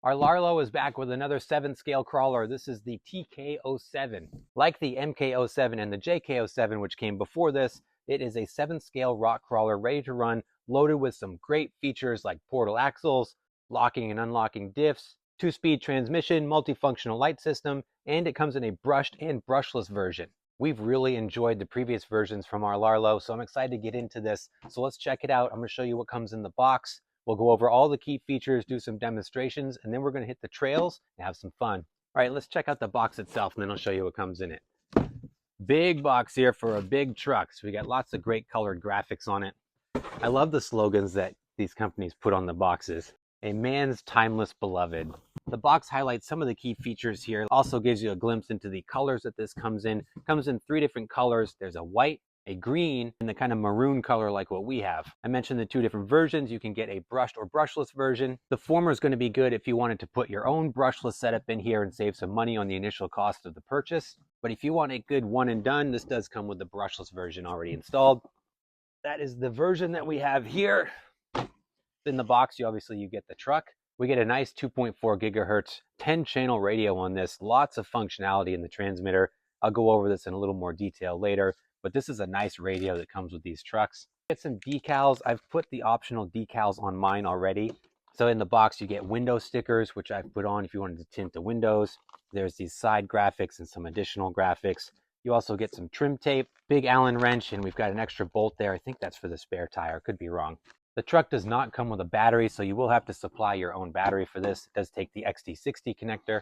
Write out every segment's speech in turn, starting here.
Our Rlaarlo is back with another 7-scale crawler. This is the TK07. Like the MK07 and the JK07, which came before this, it is a 7-scale rock crawler ready to run, loaded with some great features like portal axles, locking and unlocking diffs, 2-speed transmission, multifunctional light system, and it comes in a brushed and brushless version. We've really enjoyed the previous versions from our Rlaarlo, so I'm excited to get into this. So let's check it out. I'm going to show you what comes in the box. We'll go over all the key features, do some demonstrations, and then we're going to hit the trails and have some fun. All right, let's check out the box itself, and then I'll show you what comes in it. Big box here for a big truck. So we got lots of great colored graphics on it. I love the slogans that these companies put on the boxes. A man's timeless beloved. The box highlights some of the key features here. Also gives you a glimpse into the colors that this comes in. It comes in 3 different colors. There's a white, a green, and the kind of maroon color like what we have. I mentioned the 2 different versions. You can get a brushed or brushless version. The former is going to be good if you wanted to put your own brushless setup in here and save some money on the initial cost of the purchase. But if you want a good one and done, this does come with the brushless version already installed. That is the version that we have here. In the box, you get the truck. We get a nice 2.4 gigahertz 10-channel radio on this. Lots of functionality in the transmitter. I'll go over this in a little more detail later. But this is a nice radio that comes with these trucks. Get some decals. I've put the optional decals on mine already. So in the box you get window stickers, which I've put on if you wanted to tint the windows. There's these side graphics and some additional graphics. You also get some trim tape, big Allen wrench, and we've got an extra bolt there. I think that's for the spare tire, could be wrong. The truck does not come with a battery, so you will have to supply your own battery for this. It does take the XT60 connector.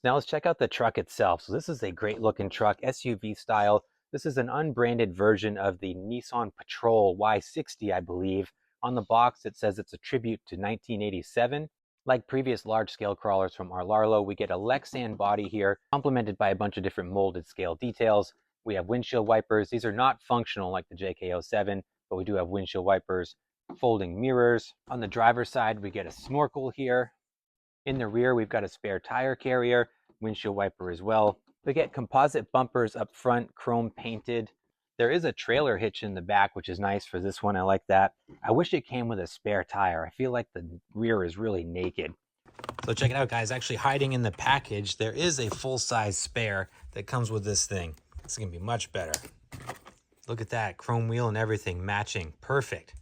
Now let's check out the truck itself. So this is a great looking truck, SUV style. This is an unbranded version of the Nissan Patrol Y60, I believe. On the box, it says it's a tribute to 1987. Like previous large-scale crawlers from our Rlaarlo, we get a Lexan body here, complemented by a bunch of different molded scale details. We have windshield wipers. These are not functional like the JK07, but we do have windshield wipers, folding mirrors. On the driver's side, we get a snorkel here. In the rear, we've got a spare tire carrier, windshield wiper as well. We get composite bumpers up front, chrome painted. There is a trailer hitch in the back, which is nice for this one. I like that. I wish it came with a spare tire. I feel like the rear is really naked. So check it out, guys. Actually hiding in the package, there is a full-size spare that comes with this thing. This is going to be much better. Look at that, chrome wheel and everything matching. Perfect.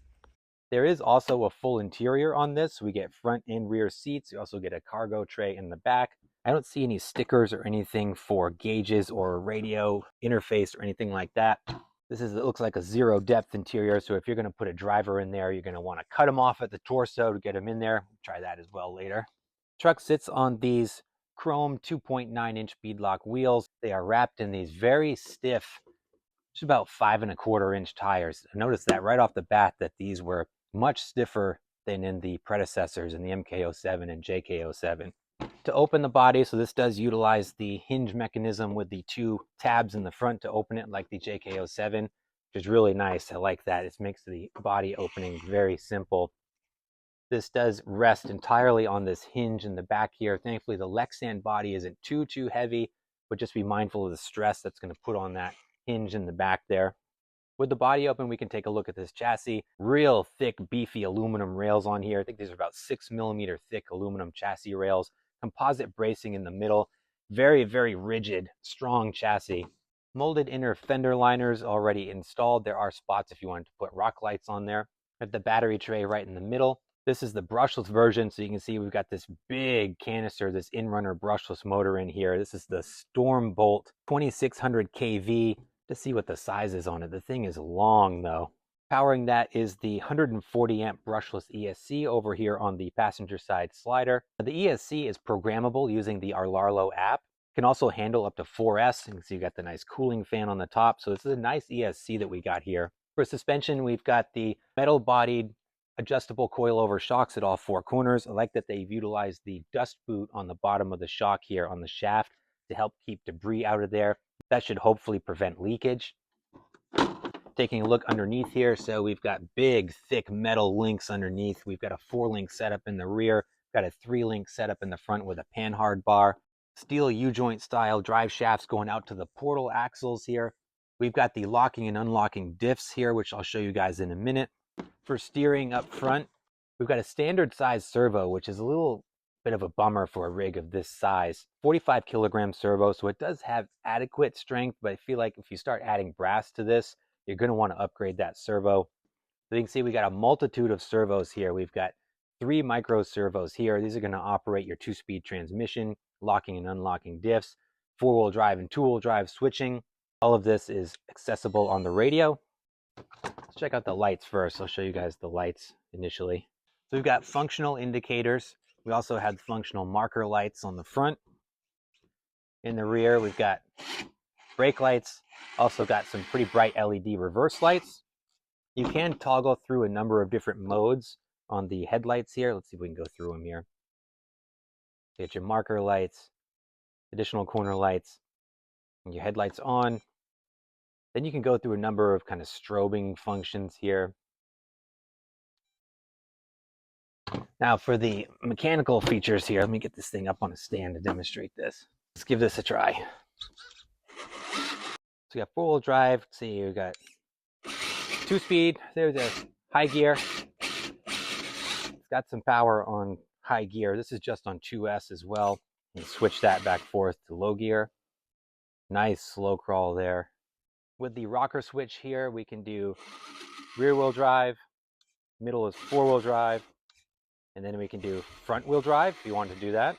There is also a full interior on this. We get front and rear seats. You also get a cargo tray in the back. I don't see any stickers or anything for gauges or radio interface or anything like that. It looks like a 0 depth interior, so if you're going to put a driver in there, you're going to want to cut them off at the torso to get them in there. Try that as well later. Truck sits on these chrome 2.9-inch beadlock wheels. They are wrapped in these very stiff, just about 5.25-inch tires. Notice that right off the bat that these were much stiffer than in the predecessors in the MK07 and JK07. To open the body, so this does utilize the hinge mechanism with the 2 tabs in the front to open it like the JK07, which is really nice. I like that. It makes the body opening very simple. This does rest entirely on this hinge in the back here. Thankfully, the Lexan body isn't too heavy, but just be mindful of the stress that's going to put on that hinge in the back there. With the body open, we can take a look at this chassis. Real thick, beefy aluminum rails on here. I think these are about 6mm thick aluminum chassis rails. Composite bracing in the middle. Very, very rigid, strong chassis. Molded inner fender liners already installed. There are spots if you wanted to put rock lights on there. We have the battery tray right in the middle. This is the brushless version, so you can see we've got this big canister, this in-runner brushless motor in here. This is the Stormbolt 2600 kV. To see what the size is on it. The thing is long though. Powering that is the 140 amp brushless ESC over here on the passenger side slider. The ESC is programmable using the Rlaarlo app. It can also handle up to 4S. You can see you got the nice cooling fan on the top. So this is a nice ESC that we got here. For suspension, we've got the metal bodied adjustable coilover shocks at all 4 corners. I like that they've utilized the dust boot on the bottom of the shock here on the shaft to help keep debris out of there. That should hopefully prevent leakage. Taking a look underneath here, so we've got big, thick metal links underneath. We've got a 4-link setup in the rear. We've got a 3-link setup in the front with a panhard bar. Steel U-joint style drive shafts going out to the portal axles here. We've got the locking and unlocking diffs here, which I'll show you guys in a minute. For steering up front, we've got a standard size servo, which is a little bit of a bummer for a rig of this size. 45 kilogram servo, so it does have adequate strength, but I feel like if you start adding brass to this, you're going to want to upgrade that servo. So you can see we got a multitude of servos here. We've got 3 micro servos here. These are going to operate your 2-speed transmission, locking and unlocking diffs, 4-wheel drive and 2-wheel drive switching. All of this is accessible on the radio. Let's check out the lights first. I'll show you guys the lights initially. So we've got functional indicators. We also had functional marker lights on the front. In the rear, we've got brake lights. Also got some pretty bright LED reverse lights. You can toggle through a number of different modes on the headlights here. Let's see if we can go through them here. You get your marker lights, additional corner lights, and your headlights on. Then you can go through a number of kind of strobing functions here. Now for the mechanical features here, let me get this thing up on a stand to demonstrate this. Let's give this a try. So we got 4-wheel drive. Let's see, we got 2-speed. There's a high gear. It's got some power on high gear. This is just on 2S as well. You can switch that back and forth to low gear. Nice slow crawl there. With the rocker switch here, we can do rear wheel drive. Middle is 4-wheel drive. And then we can do front wheel drive if you want to do that.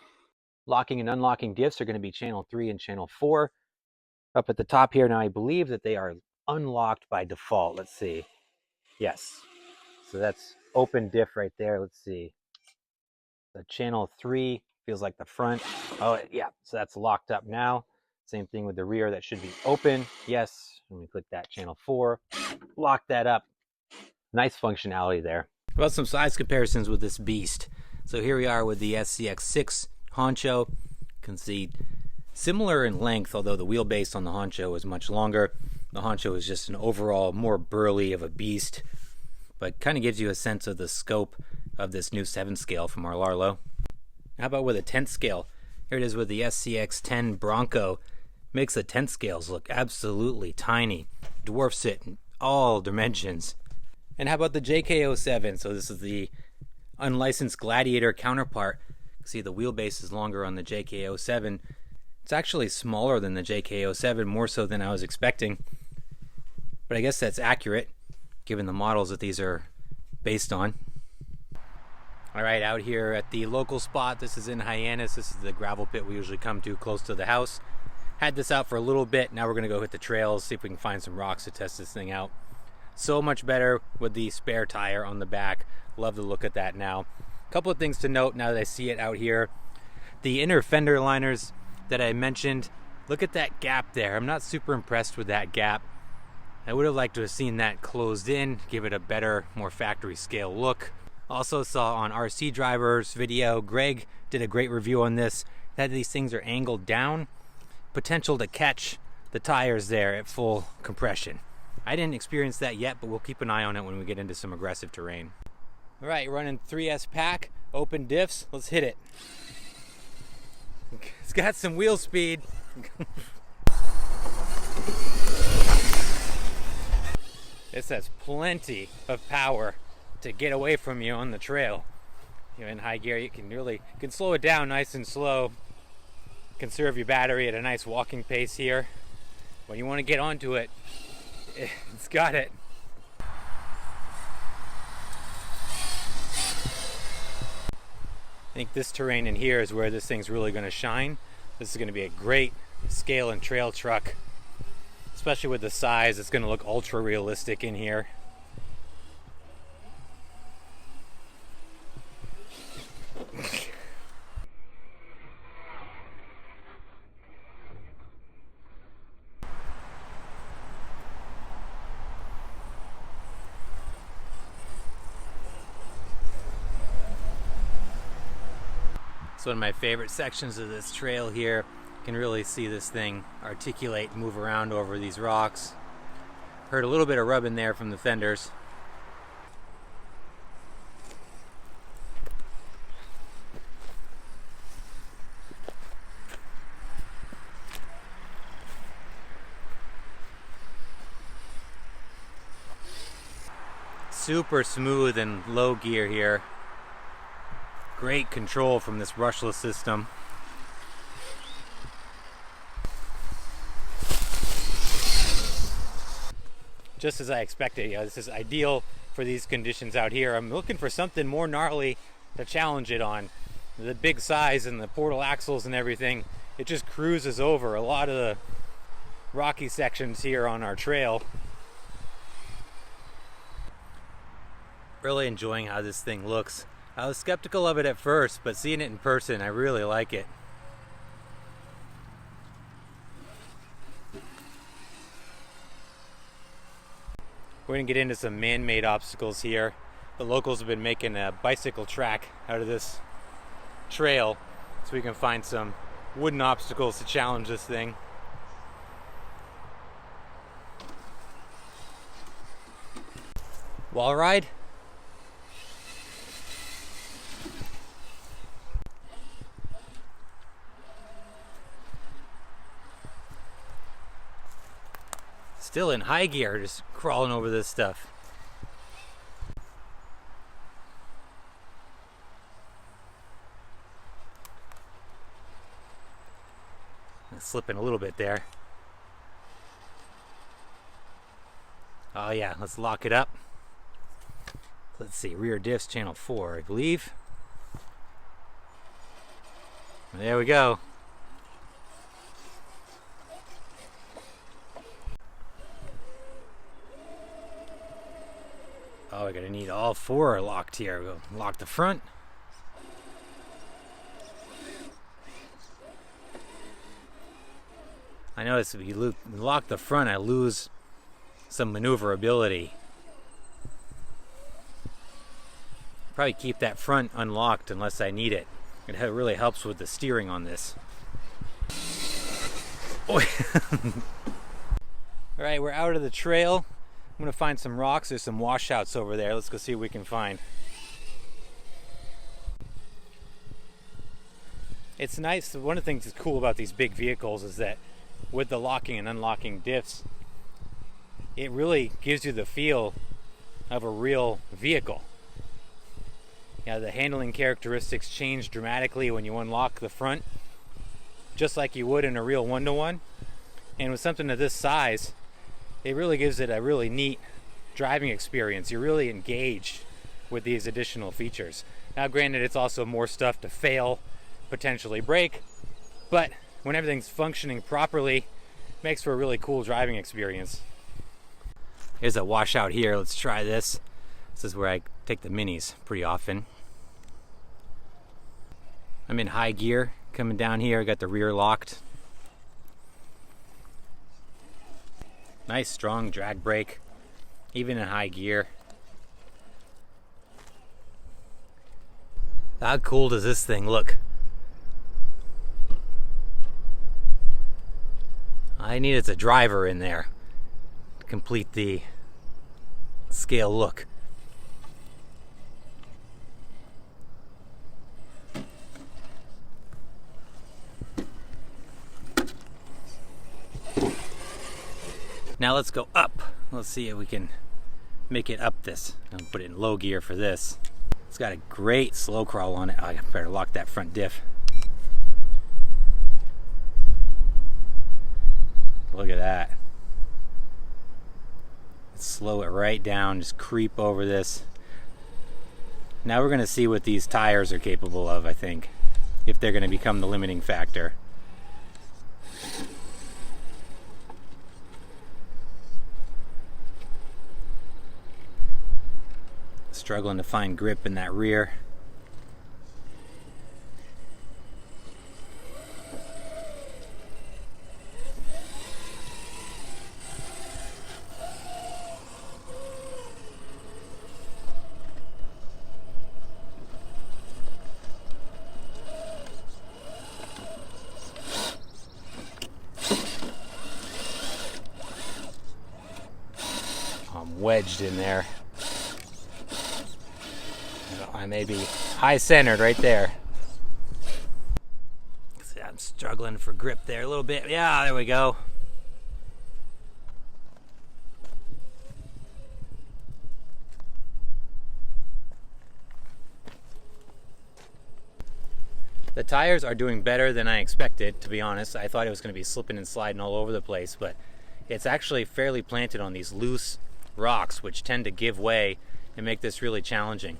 Locking and unlocking diffs are going to be channel 3 and channel 4. Up at the top here, now I believe that they are unlocked by default. Let's see. Yes. So that's open diff right there. Let's see. The channel 3 feels like the front. Oh, yeah. So that's locked up now. Same thing with the rear. That should be open. Yes. Let me click that channel 4. Lock that up. Nice functionality there. Well, some size comparisons with this beast. So here we are with the SCX6 Honcho. You can see similar in length, although the wheelbase on the Honcho is much longer. The Honcho is just an overall more burly of a beast, but kind of gives you a sense of the scope of this new 7 scale from Rlaarlo. How about with a 10th scale? Here it is with the SCX10 Bronco. Makes the 10th scales look absolutely tiny. Dwarfs it in all dimensions. And how about the JK07? So this is the unlicensed Gladiator counterpart. See, the wheelbase is longer on the JK07. It's actually smaller than the JK07, more so than I was expecting. But I guess that's accurate, given the models that these are based on. All right, out here at the local spot. This is in Hyannis. This is the gravel pit we usually come to close to the house. Had this out for a little bit. Now we're going to go hit the trails, see if we can find some rocks to test this thing out. So much better with the spare tire on the back. Love the look at that now. A couple of things to note now that I see it out here. The inner fender liners that I mentioned, look at that gap there. I'm not super impressed with that gap. I would have liked to have seen that closed in, give it a better, more factory scale look. Also saw on RC Driver's video, Greg did a great review on this, that these things are angled down. Potential to catch the tires there at full compression. I didn't experience that yet, but we'll keep an eye on it when we get into some aggressive terrain. All right, running 3S pack, open diffs. Let's hit it. It's got some wheel speed. This has plenty of power to get away from you on the trail. You're in high gear, you can slow it down nice and slow. Conserve your battery at a nice walking pace here. When you want to get onto it, it's got it. I think this terrain in here is where this thing's really going to shine. This is going to be a great scale and trail truck, especially with the size. It's going to look ultra realistic in here. It's one of my favorite sections of this trail here. You can really see this thing articulate, move around over these rocks. Heard a little bit of rubbing there from the fenders. Super smooth and low gear here. Great control from this brushless system. Just as I expected, this is ideal for these conditions out here. I'm looking for something more gnarly to challenge it on. The big size and the portal axles and everything, it just cruises over a lot of the rocky sections here on our trail. Really enjoying how this thing looks. I was skeptical of it at first, but seeing it in person, I really like it. We're gonna get into some man-made obstacles here. The locals have been making a bicycle track out of this trail, so we can find some wooden obstacles to challenge this thing. Wall ride? Still in high gear, just crawling over this stuff. I'm slipping a little bit there. Oh yeah, let's lock it up. Let's see, rear diffs channel 4, I believe. There we go. Oh, we're gonna need all 4 locked here. We'll lock the front. I notice if you lock the front, I lose some maneuverability. Probably keep that front unlocked unless I need it. It really helps with the steering on this. Oh. All right, we're out of the trail. I'm gonna find some rocks. There's some washouts over there. Let's go see what we can find. It's nice. One of the things that's cool about these big vehicles is that with the locking and unlocking diffs, it really gives you the feel of a real vehicle. The handling characteristics change dramatically when you unlock the front, just like you would in a real one-to-one. And with something of this size, it really gives it a really neat driving experience. You're really engaged with these additional features. Now granted, it's also more stuff to fail, potentially break, but when everything's functioning properly, it makes for a really cool driving experience. Here's a washout here. Let's try this. This is where I take the minis pretty often. I'm in high gear coming down here. I got the rear locked. Nice strong drag brake, even in high gear. How cool does this thing look? I needed a driver in there to complete the scale look. Now let's go up. Let's see if we can make it up this. I'll put it in low gear for this. It's got a great slow crawl on it. I better lock that front diff. Look at that. Slow it right down, just creep over this. Now we're gonna see what these tires are capable of, I think, if they're gonna become the limiting factor. Struggling to find grip in that rear. I'm wedged in there. I may be high centered right there. See, I'm struggling for grip there a little bit. Yeah, there we go. The tires are doing better than I expected, to be honest. I thought it was going to be slipping and sliding all over the place, but it's actually fairly planted on these loose rocks, which tend to give way and make this really challenging.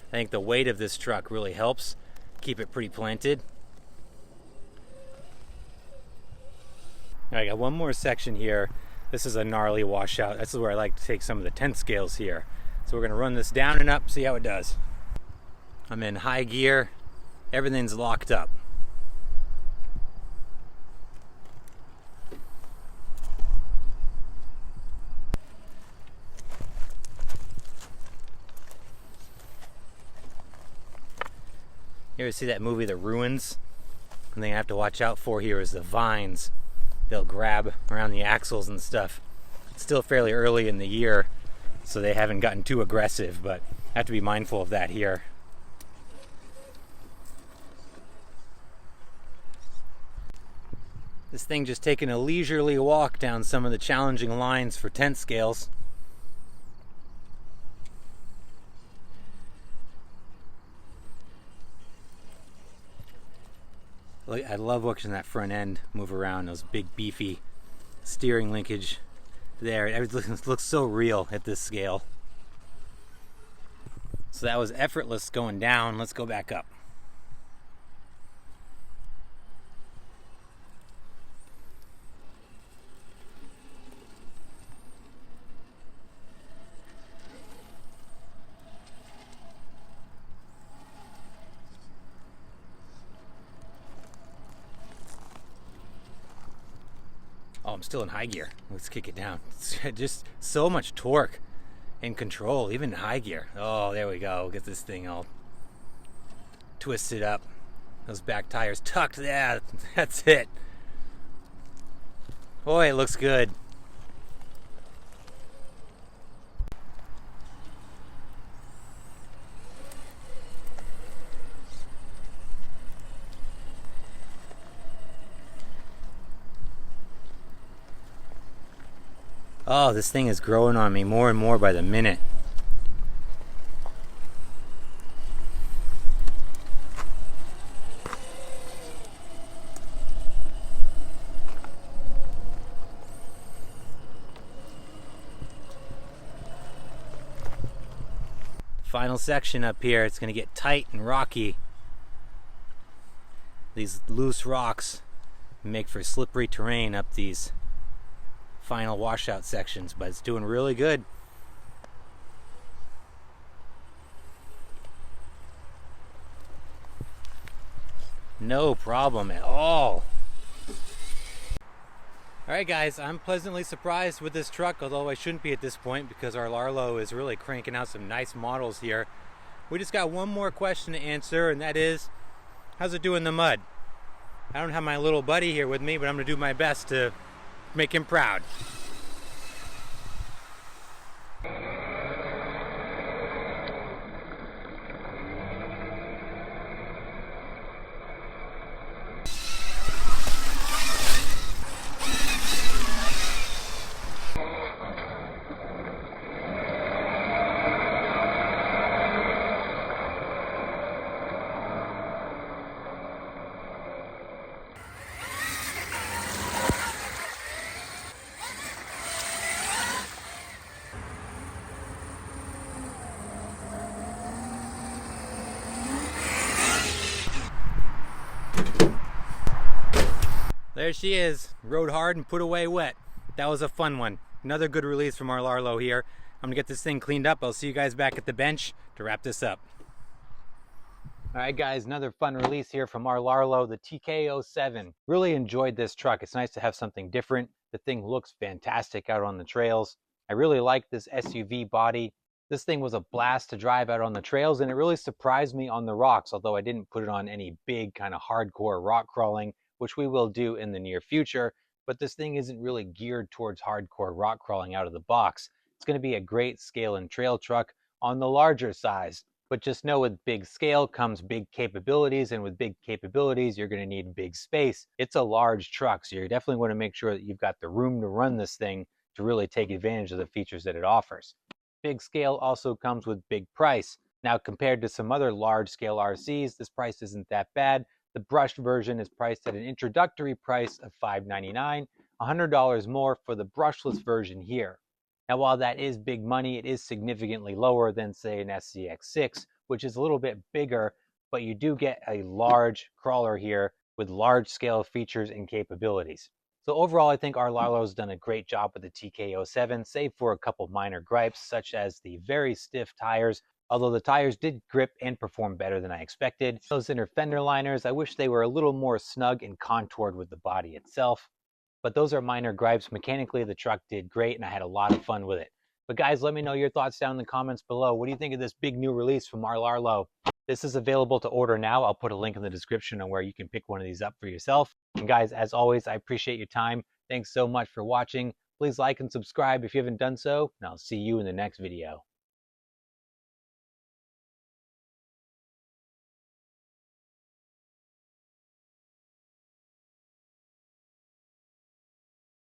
I think the weight of this truck really helps keep it pretty planted. I got one more section here. This is a gnarly washout. This is where I like to take some of the 10 scales here. So we're going to run this down and up, see how it does. I'm in high gear. Everything's locked up. You ever see that movie, The Ruins? One thing I have to watch out for here is the vines. They'll grab around the axles and stuff. It's still fairly early in the year, so they haven't gotten too aggressive, but I have to be mindful of that here. This thing just taking a leisurely walk down some of the challenging lines for 10 scales. I love watching that front end move around, those big beefy steering linkage there. Everything looks so real at this scale. So that was effortless going down. Let's go back up. Oh, I'm still in high gear. Let's kick it down. It's just so much torque and control, even in high gear. Oh, there we go. Get this thing all twisted up. Those back tires tucked. Yeah, that's it. Boy, it looks good. Oh, this thing is growing on me more and more by the minute. Final section up here, it's going to get tight and rocky. These loose rocks make for slippery terrain up these final washout sections, but it's doing really good. No problem at all. Alright guys, I'm pleasantly surprised with this truck, although I shouldn't be at this point because our Rlaarlo is really cranking out some nice models here. We just got one more question to answer, and that is, how's it do in the mud? I don't have my little buddy here with me, but I'm going to do my best to make him proud. There she is, rode hard and put away wet. That was a fun one. Another good release from our Rlaarlo here. I'm gonna get this thing cleaned up. I'll see you guys back at the bench to wrap this up. All right guys, another fun release here from our Rlaarlo, the TK07. Really enjoyed this truck. It's nice to have something different. The thing looks fantastic out on the trails. I really like this SUV body. This thing was a blast to drive out on the trails, and it really surprised me on the rocks, although I didn't put it on any big kind of hardcore rock crawling, which we will do in the near future, but this thing isn't really geared towards hardcore rock crawling out of the box. It's going to be a great scale and trail truck on the larger size, but just know with big scale comes big capabilities, and with big capabilities you're going to need big space. It's a large truck, so you definitely want to make sure that you've got the room to run this thing to really take advantage of the features that it offers. Big scale also comes with big price. Now, compared to some other large scale RCs, this price isn't that bad. The brushed version is priced at an introductory price of $599, $100 more for the brushless version here. Now, while that is big money, it is significantly lower than, say, an SCX6, which is a little bit bigger, but you do get a large crawler here with large-scale features and capabilities. So overall, I think Rlaarlo's done a great job with the TK07, save for a couple minor gripes, such as the very stiff tires, although the tires did grip and perform better than I expected. Those inner fender liners, I wish they were a little more snug and contoured with the body itself. But those are minor gripes. Mechanically, the truck did great, and I had a lot of fun with it. But guys, let me know your thoughts down in the comments below. What do you think of this big new release from Rlaarlo? This is available to order now. I'll put a link in the description on where you can pick one of these up for yourself. And guys, as always, I appreciate your time. Thanks so much for watching. Please like and subscribe if you haven't done so, and I'll see you in the next video.